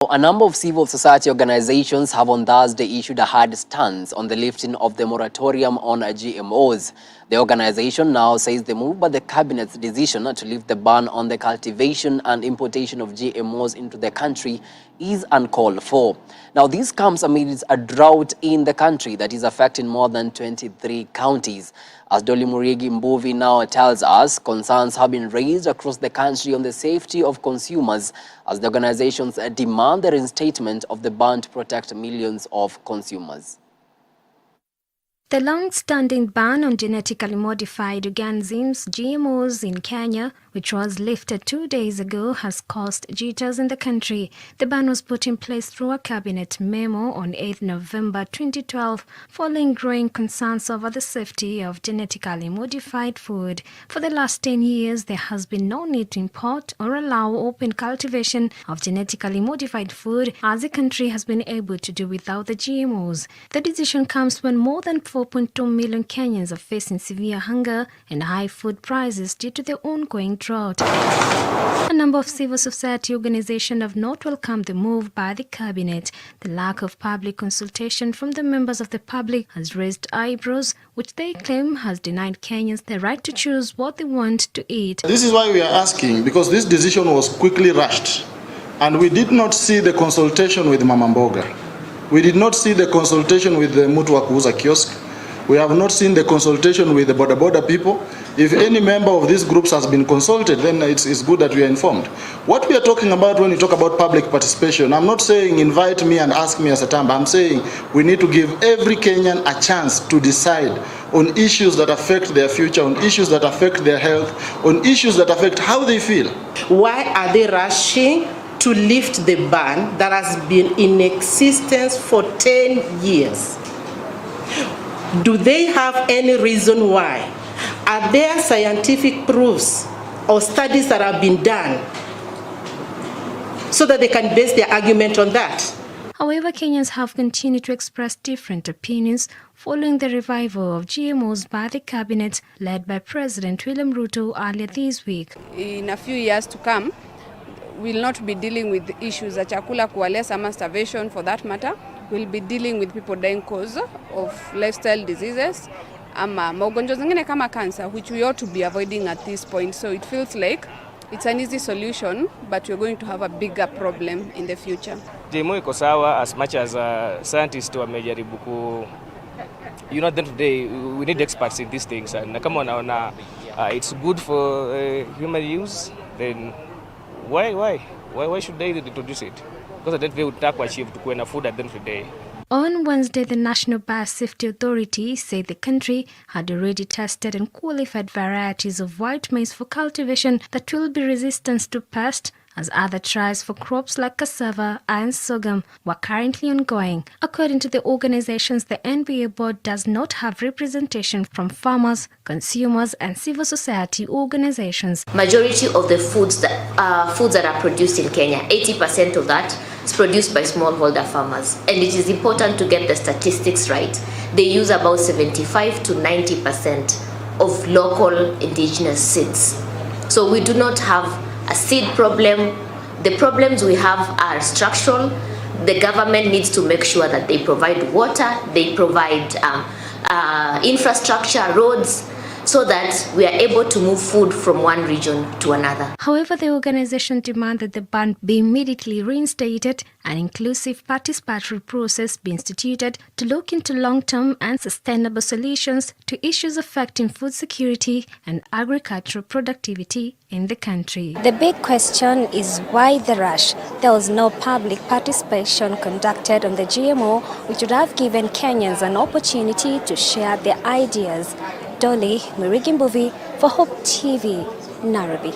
A number of civil society organizations have on Thursday issued a hard stance on the lifting of the moratorium on GMOs. The organization now says the move by the cabinet's decision to lift the ban on the cultivation and importation of GMOs into the country is uncalled for. Now, this comes amidst a drought in the country that is affecting more than 23 counties. As Dolly Muriegi Mbuvi now tells us, concerns have been raised across the country on the safety of consumers as the organizations demand the reinstatement of the ban to protect millions of consumers. The long-standing ban on genetically modified organisms, GMOs, in Kenya, which was lifted 2 days ago, has caused jitters in the country. The ban was put in place through a cabinet memo on 8 November 2012, following growing concerns over the safety of genetically modified food. For the last 10 years, there has been no need to import or allow open cultivation of genetically modified food, as the country has been able to do without the GMOs. The decision comes when more than 4.2 million Kenyans are facing severe hunger and high food prices due to the ongoing drought. A number of civil society organizations have not welcomed the move by the cabinet. The lack of public consultation from the members of the public has raised eyebrows, which they claim has denied Kenyans the right to choose what they want to eat. This is why we are asking, because this decision was quickly rushed, and we did not see the consultation with Mama Mboga. We did not see the consultation with the Mutu wa kuuza kiosk. We have not seen the consultation with the border people. If any member of these groups has been consulted, then it's good that we are informed. What we are talking about when you talk about public participation, I'm not saying invite me and ask me as a Tamba. I'm saying we need to give every Kenyan a chance to decide on issues that affect their future, on issues that affect their health, on issues that affect how they feel. Why are they rushing to lift the ban that has been in existence for 10 years? Do they have any reason why? Are there scientific proofs or studies that have been done so that they can base their argument on that? However, Kenyans have continued to express different opinions following the revival of GMOs by the cabinet led by President William Ruto earlier this week. In a few years to come, we'll not be dealing with issues of chakula kuwalesa ama starvation for that matter. We'll be dealing with people dying cause of lifestyle diseases ama magonjwa zingine kama cancer, which we ought to be avoiding at this point. So it feels like it's an easy solution, but we're going to have a bigger problem in the future. GMO iko sawa as much as scientists wamejaribu ku, you know, at the end of the day we need experts in these things, and kama wanaona it's good for human use, then why should they introduce it? Because at the end of the day we take achieve to kuena food at the end of the day. On Wednesday, the National Biosafety Authority said the country had already tested and qualified varieties of white maize for cultivation that will be resistant to pests, as other trials for crops like cassava and sorghum were currently ongoing. According to the organizations, the NBA board does not have representation from farmers, consumers, and civil society organizations. Majority of the foods that are produced in Kenya, 80% of that is produced by smallholder farmers. And it is important to get the statistics right. They use about 75 to 90% of local indigenous seeds. So we do not have a seed problem. The problems we have are structural. The government needs to make sure that they provide water, they provide infrastructure, roads, so that we are able to move food from one region to another. However, the organization demanded the ban be immediately reinstated, an inclusive participatory process be instituted to look into long-term and sustainable solutions to issues affecting food security and agricultural productivity in the country. The big question is why the rush? There was no public participation conducted on the GMO, which would have given Kenyans an opportunity to share their ideas. Dolly Muriegi Mbuvi for Hope TV, Nairobi.